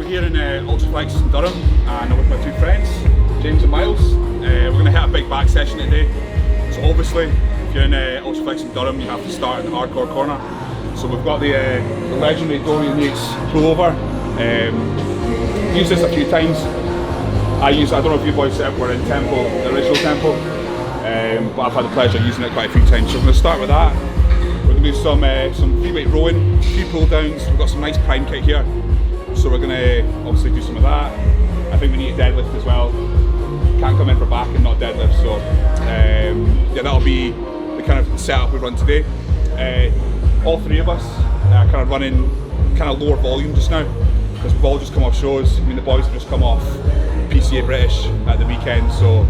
we're here in UltraFlex Durham and I'm with my two friends, James and Myles. We're going to hit a big back session today. So obviously, if you're in UltraFlex Durham, you have to start in the hardcore corner. So we've got the legendary Dorian Yates pullover. Used this a few times. I don't know if you boys were in Temple, the original Temple, but I've had the pleasure of using it quite a few times. So we're going to start with that. We're going to do some free weight rowing, few pull downs. We've got some nice prime kit here. So we're going to obviously do some of that. I think we need a deadlift as well. Can't come in for back and not deadlift. So yeah, that'll be the kind of setup we run today. All three of us are kind of running kind of lower volume just now because we've all just come off shows. I mean, the boys have just come off PCA British at the weekend, so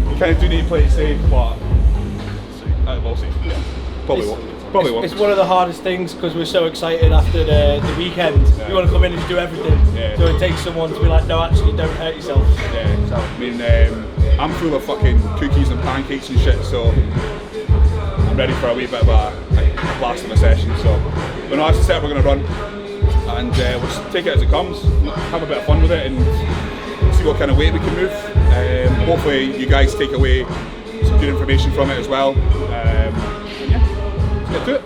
we kind of do need to play it safe, but we'll see. Yeah, probably won't. It's one of the hardest things because we're so excited after the weekend. Yeah. We want to come in and do everything. Yeah. So it takes someone to be like, no, actually, don't hurt yourself. Yeah. So I mean, I'm full of fucking cookies and pancakes and shit, so I'm ready for a wee bit of a blast of a session. So, but no, that's the setup we're going to run, and we'll just take it as it comes, have a bit of fun with it, and see what kind of weight we can move. Hopefully, you guys take away some good information from it as well. And yeah, let's get to it.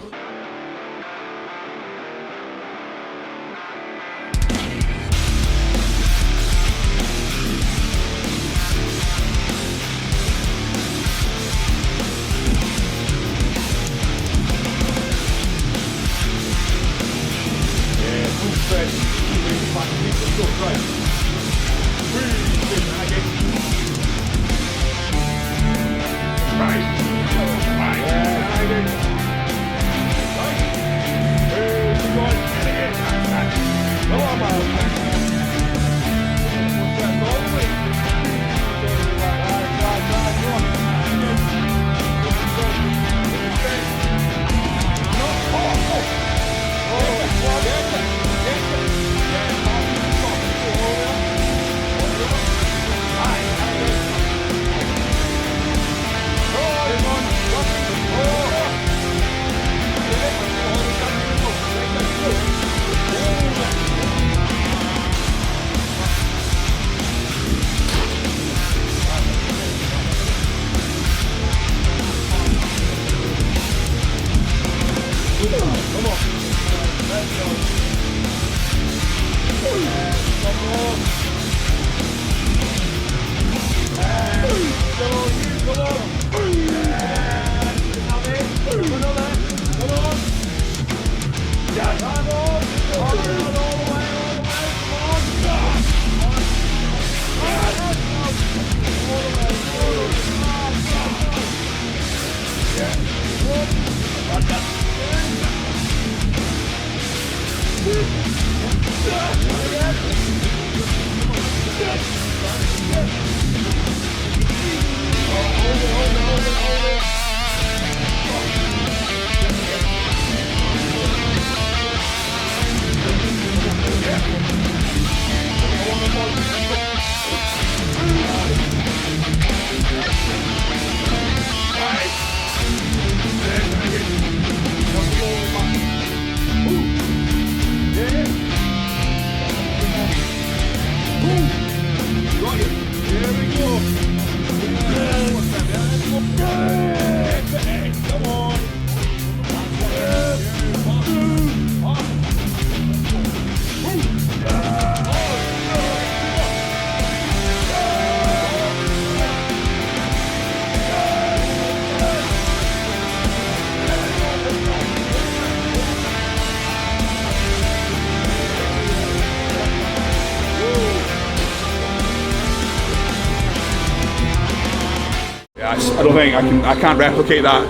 I don't think I can't replicate that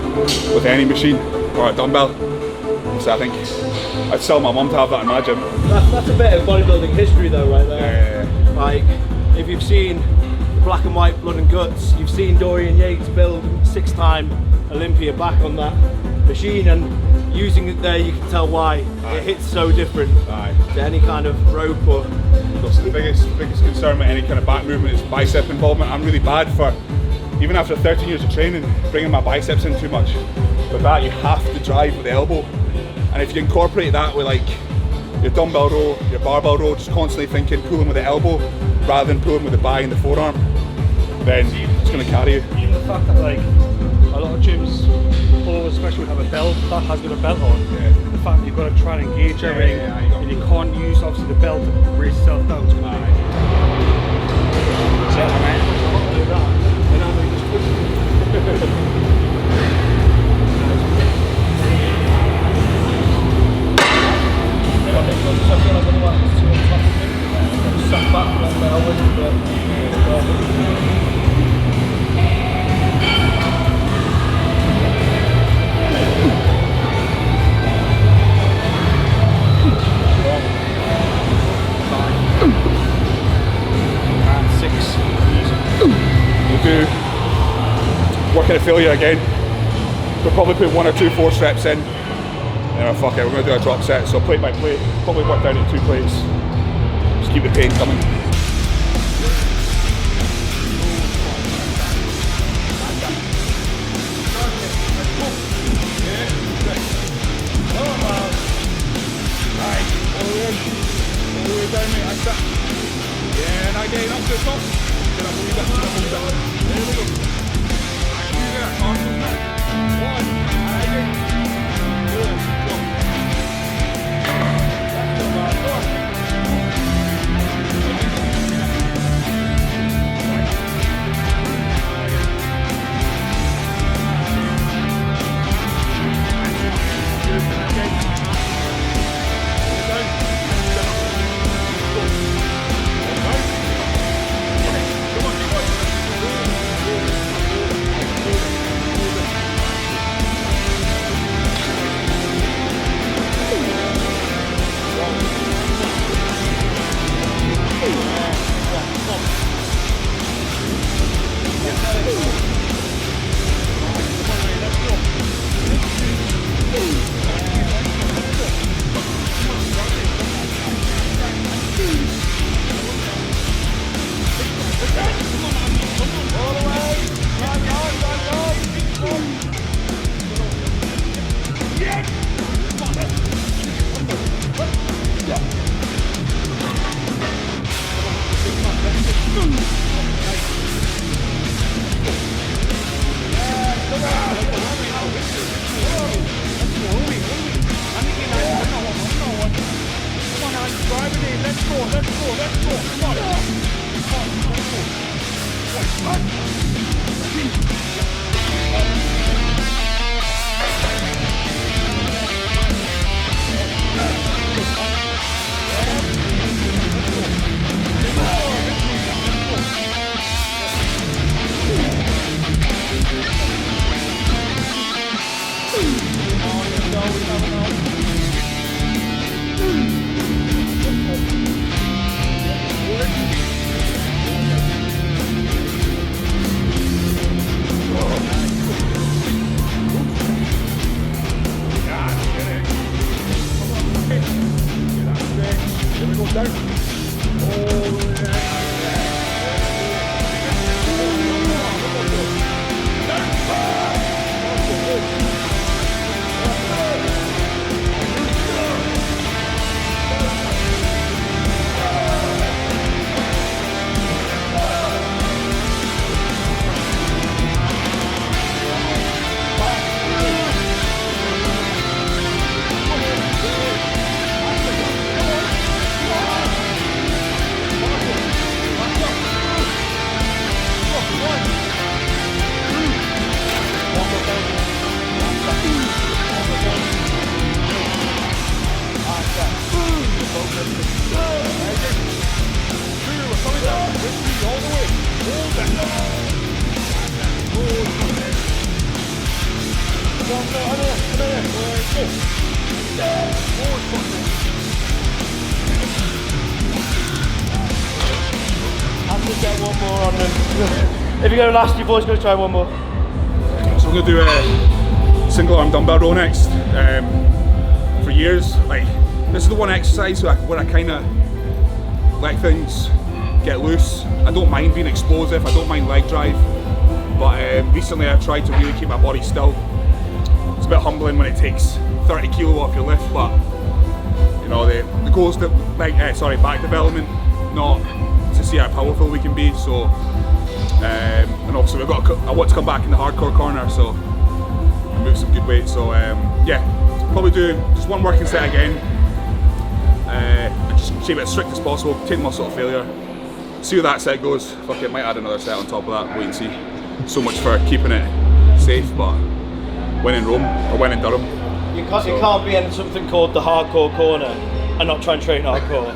with any machine or a dumbbell. So I think I'd sell my mum to have that in my gym. That's a bit of bodybuilding history though, right there. Yeah. Like, if you've seen Black and White Blood and Guts, you've seen Dorian Yates build 6-time Olympia back on that machine, and using it there you can tell why it hits so different to any kind of rope or... So the biggest concern with any kind of back movement is bicep involvement. I'm really bad for, even after 13 years of training, bringing my biceps in too much. With that, you have to drive with the elbow, and if you incorporate that with like your dumbbell row, your barbell row, just constantly thinking pulling with the elbow rather than pulling with the thigh and the forearm, then it's going to carry you. Even the fact that like a lot of gyms, especially would have a belt that has got a belt on. Yeah. The fact that you've got to try and engage everything, and you can't use obviously the belt to raise yourself down. It's going to be. We'll do working at failure again. We'll probably put 1 or 2 force reps in. Fuck it, we're going to do a drop set, so plate by plate, probably work down into 2 plates. Just keep the pain coming. Yeah, and again, up to the top. Get up a wee bit, get up a wee bit. There we go. Right, you there, arms back. 1, and again. 2, go. That's the bar, go. Get one more on them. If you're going to last, you're always going to try one more. So we're going to do a single arm dumbbell row next. For years, like, this is the one exercise where I kind of let things get loose. I don't mind being explosive, I don't mind leg drive, but recently I've tried to really keep my body still. It's a bit humbling when it takes 30 kilo off your lift, but You know, the goals that back development, not to see how powerful we can be. So, and obviously I want to come back in the hardcore corner, so and move some good weight. So yeah, probably do just one working set again. Just keep it as strict as possible. Take the muscle of failure. See how that set goes. Fuck it, might add another set on top of that. Wait and see. So much for keeping it safe, but when in Rome or when in Durham. You can't be in something called the hardcore corner and not try and train hardcore.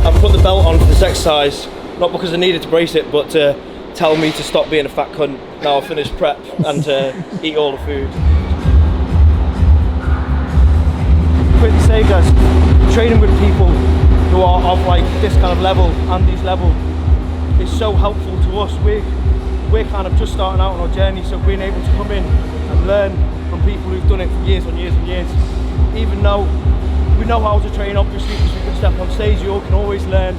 I put the belt on for this exercise, not because I needed to brace it, but to tell me to stop being a fat cunt. Now I've finished prep and to eat all the food. Quickly say, guys, training with people who are of like this kind of level, Andy's level, is so helpful to us. We're kind of just starting out on our journey, so being able to come in and learn from people who've done it for years and years and years, even though we know how to train, obviously, because we can step on stage, you all can always learn.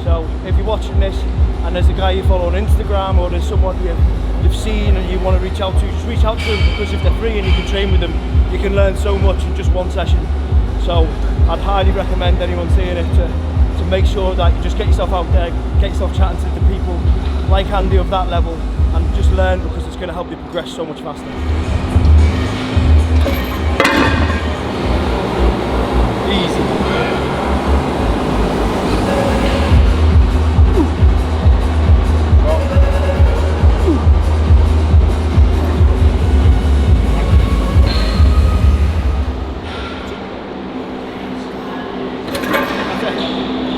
So if you're watching this and there's a guy you follow on Instagram, or there's someone you've seen and you want to reach out to, just reach out to them, because if they're free and you can train with them, you can learn so much in just one session. So I'd highly recommend anyone seeing it to make sure that you just get yourself out there, get yourself chatting to the people like Andy of that level, and just learn, because it's going to help you progress so much faster. Easy.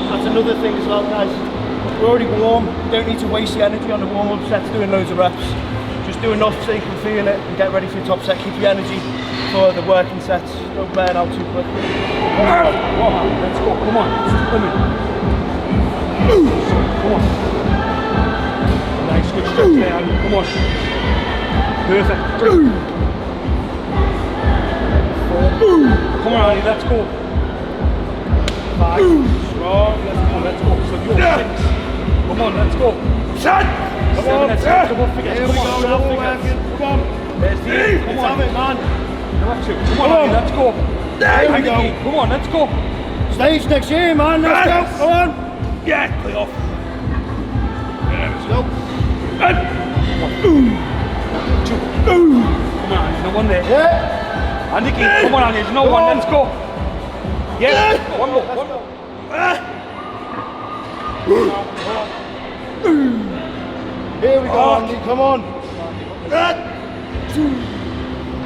That's another thing as well, guys. We're already warm. You don't need to waste your energy on the warm-up sets doing loads of reps. Just do enough so you can feel it and get ready for your top set. Keep your energy for the working sets. Don't burn out too quick. Let's go, come on. Come on. Nice, good stretch there, Andy. Come on. Perfect. 4. Come on, Andy, let's go. 5. Strong, let's go. So you're 6. Come on, let's go. 7. Come on, come Here we go, now working. Come on. There's the eight. Let's have it, man. Come on, let's go. There we go. Come on, let's go. Stage next year, man. Let's go. Come on. Yeah, play off. Let's go. Come on, there's no one there. Yeah. Andy, come on, Andy, there's no one. Let's go. Yeah, one more. Here we go, Andy. Come on.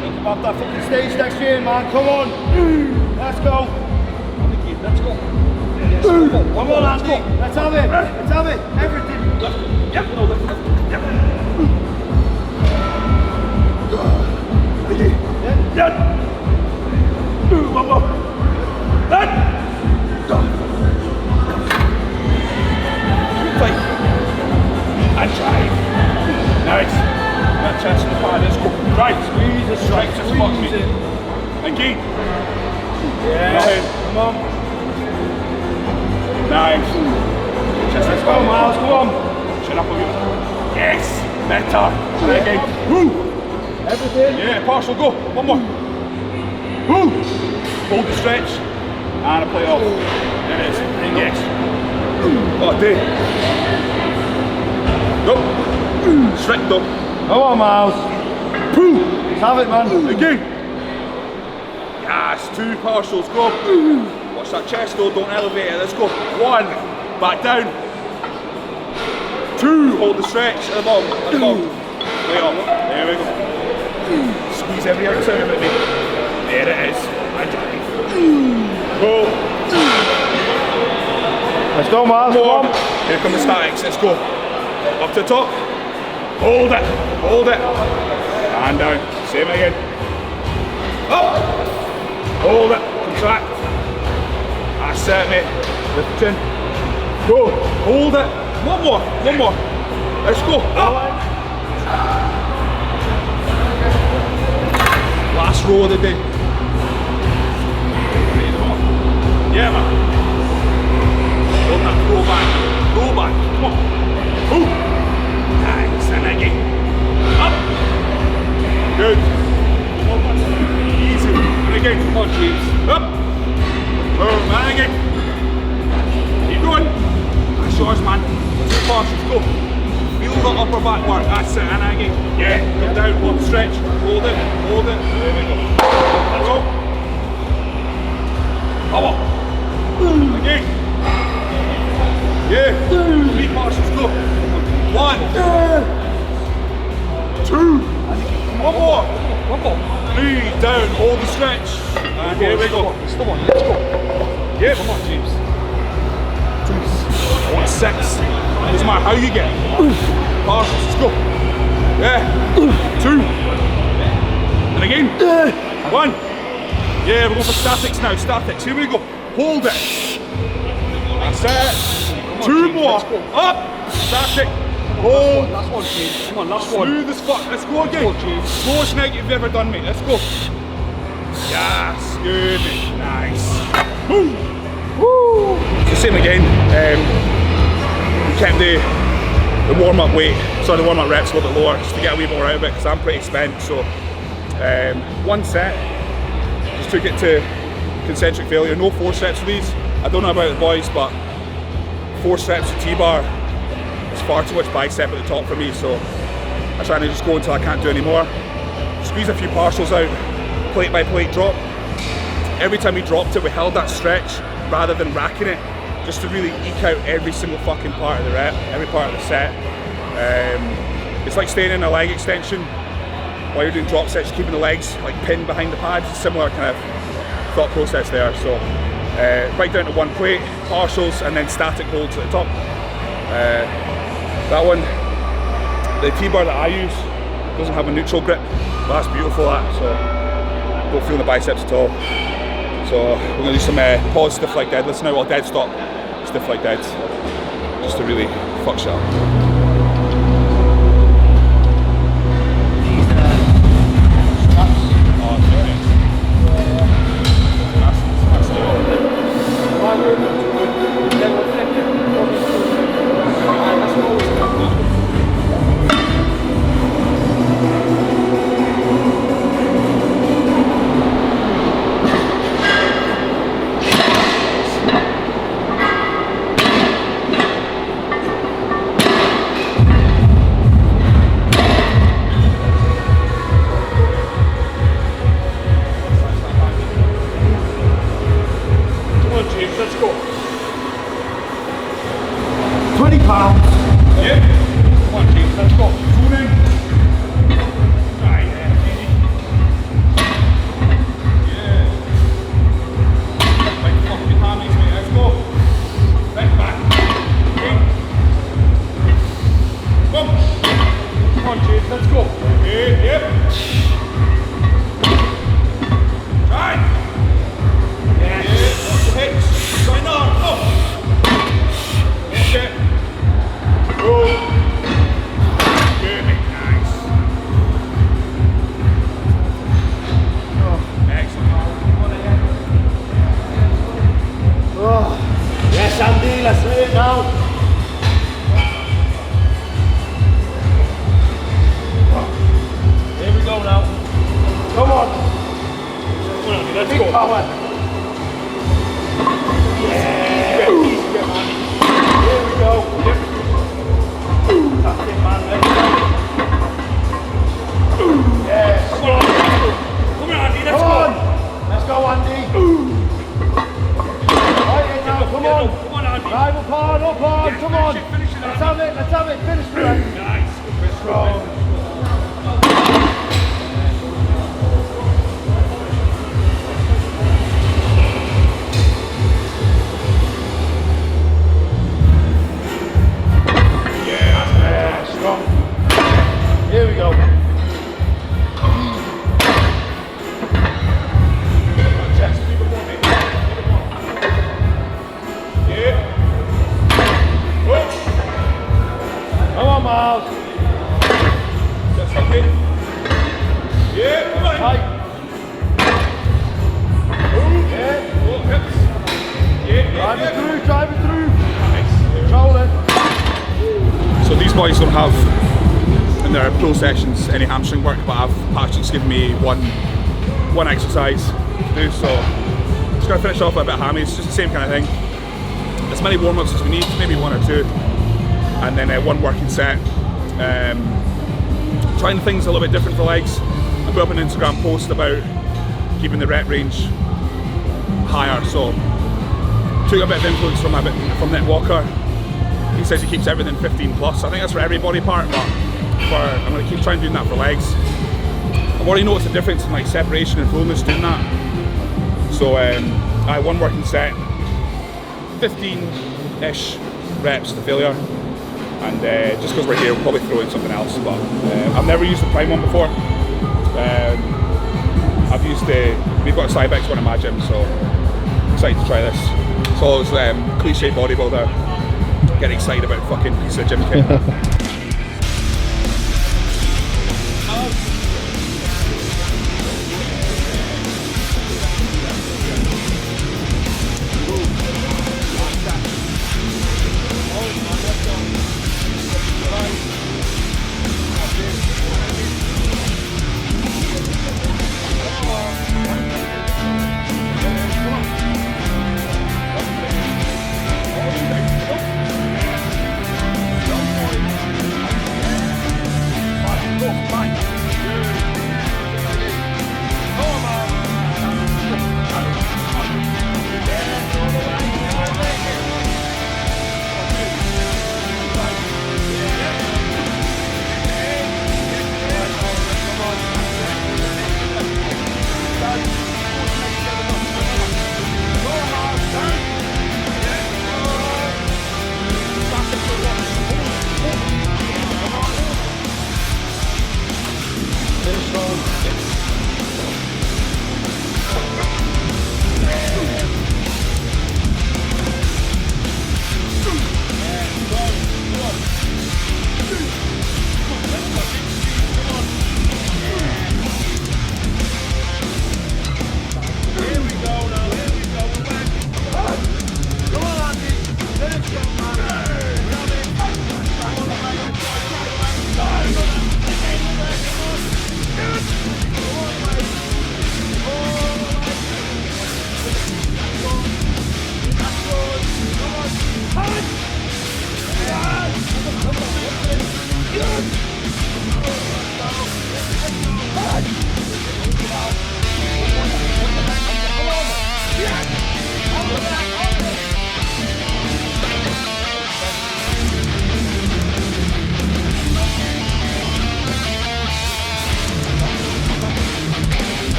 Think about that fucking stage next year, man. Come on. Let's go. Andy, let's go. Come on, Andy. Let's have it. Let's have it. Everything. Yep, no, left. Yep. Yeah. One more. Fight. And drive. Nice. That chest in the pad, let's go. Right. Squeeze it. Right, just fuck me. And Gee. Yeah. Come on. Nice. Chest, let's go, Miles. Come on. Shut up a bit. Yes. Better. And again. Woo. Everything. Yeah, partial, go. One more. Woo. Hold the stretch. And a play off. There it is. Yes. What a day. Go. Strict though. Come on, Miles. Let's have it, man. Again. Yes, 2 partials, go. Watch that chest though, don't elevate it. Let's go. 1, back down. 2, hold the stretch at the bottom. At the bottom. Way up. There we go. Squeeze every ounce out of it, mate. There it is. Go. Let's go, Miles. Come on. Here come the statics. Let's go. Up to the top. Hold it. Hold it. And down. Same again. Up. Hold it. Contract. That's it, mate. Lift the chin. Go. Hold it. One more. One more. Let's go. Up. Last row of the day. Yeah, man. Hold that. Roll back. Roll back. Come on. Ooh. Nice. And again. Up. Good. Easy. And again. Come on, James. Up. Boom. And again. Keep going. That's yours, man. 2 partials. Go. Feel the upper back work. That's it. And again. Yeah. Come down. Hold the stretch. Hold it. Hold it. There we go. Go. Come on. Again. Yeah. 3 partials. Go. 1, 2, one more. 3, down, hold the stretch. And here we go. Come on, let's go. Yeah, come on, James. 2, 6. Doesn't matter how you get. Partials, let's go. Yeah. 2. And again. 1. Yeah, we're going for statics now. Statics. Here we go. Hold it. That's it. 2 more. Up. Static. Hold. Last one, James. Come on, last one. Smooth as fuck. Let's go again. Slowest night you've ever done, mate. Let's go. Yes. Good, mate. Nice. Woo. Woo. So same again. We kept the warm-up weight, sorry, the warm-up reps a little bit lower just to get a wee more out of it because I'm pretty spent. So 1 set. Just took it to concentric failure. No 4 sets of these. I don't know about the boys, but 4 sets of T-bar. It's far too much bicep at the top for me, so I'm trying to just go until I can't do any more. Squeeze a few partials out, plate by plate drop. Every time we dropped it, we held that stretch rather than racking it, just to really eke out every single fucking part of the rep, every part of the set. It's like staying in a leg extension while you're doing drop sets, keeping the legs like pinned behind the pads. Similar kind of thought process there. So right down to 1 plate, partials, and then static holds at the top. That one, the T-bar that I use doesn't have a neutral grip, but that's beautiful, that, so don't feel the biceps at all. So we're going to do some pause stiff leg deadlifts now, or dead stop stiff leg deads, just to really fuck shit up. go. 20 pounds. Yeah. Come on, James, let's go. Zoom in. Right, yeah, easy. Yeah. Like fucking hammies, mate. Let's go. Right back. Okay. Come on, James, let's go. Okay, yep. Right. Yes. Yeah, watch the hips. Right now, go. Watch it. Go. Good, mate. Nice. Oh, excellent. Oh. Yes, Andy, let's do it now. Here we go now. Come on. Come on, let's Big go. power. Yeah. Easy, man. Here we go. Yep. That's it, man. Let's go. Yes. Come on, Andy, let's Come go. on. Let's go, Andy. Right in now, come on. Come on, Andy. Right, up on, Yeah, come on. finish it, Let's Andy. have it, finish it. Nice. Good Strong. Yeah, strong. Here we go. Chest, keep it going, mate. Yeah. Whoa. Come on, Miles. Just like it. Yeah, come on. Tight. Yeah. Oh, hips. Yeah, Drive yeah, it through, drive it through. Nice. Control it. So these boys don't have in their pro sessions any hamstring work, but Patrick's just given me one exercise to do. So just gonna finish off with a bit of hammies, just the same kind of thing. As many warm-ups as we need, maybe one or two, and then one working set. Trying things a little bit different for legs. I put up an Instagram post about keeping the rep range higher, so took a bit of influence from Nick Walker. He says he keeps everything 15 plus. I think that's for every body part, but I'm going to keep trying doing that for legs. I've already noticed the difference in like separation and fullness doing that. So I had one working set, 15-ish reps to failure, and just because we're here, we'll probably throw in something else. But I've never used the prime one before. I've used we've got a Cybex one in my gym, so I'm excited to try this. So it's cliche bodybuilder getting excited about fucking piece of gym kit.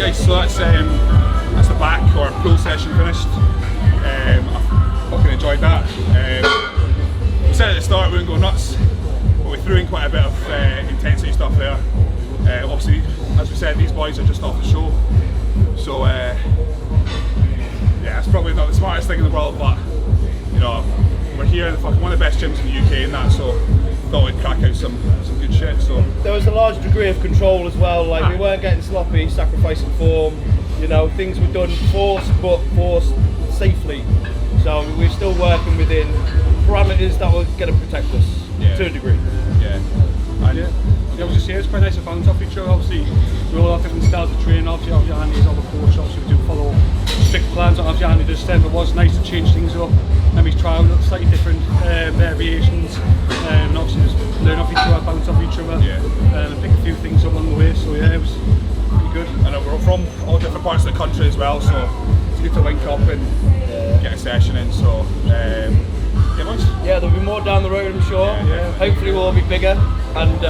guys, so that's the back or pull session finished. I fucking enjoyed that. We said at the start we wouldn't go nuts, but we threw in quite a bit of intensity stuff there. Obviously, as we said, these boys are just off the show, so yeah, it's probably not the smartest thing in the world, but you know, we're here in one of the best gyms in the UK and that, so thought we'd crack out some good shit. So there was a large degree of control as well, like we weren't getting sloppy, sacrificing form, you know, things were done forced but forced safely. So we're still working within parameters that were going to protect us to a degree. Yeah, I was just saying, it's quite nice to bounce off each other. Obviously, we all have different styles of training. Obviously, Andy is our coach. Obviously, we do follow strict plans. Obviously, Andy does then, but it was nice to change things up. Let me try out slightly different variations, and obviously just learn off each other, bounce off each other, and pick a few things up along the way. So yeah, it was pretty good. And we're from all different parts of the country as well, so it's good to link up and get a session in. So yeah, there'll be more down the road, I'm sure. Hopefully we'll all be bigger and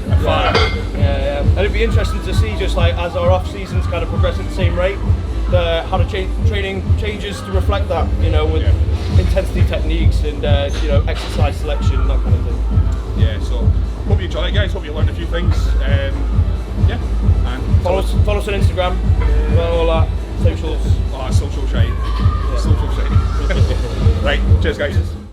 and it'd be interesting to see, just like as our off seasons kind of progress at the same rate, how the training changes to reflect that, you know, with intensity techniques and you know, exercise selection, that kind of thing. Yeah, so hope you enjoy it, guys. Hope you learned a few things. And follow us on Instagram, all that socials. Social shite. Social shite. Right, cheers, guys.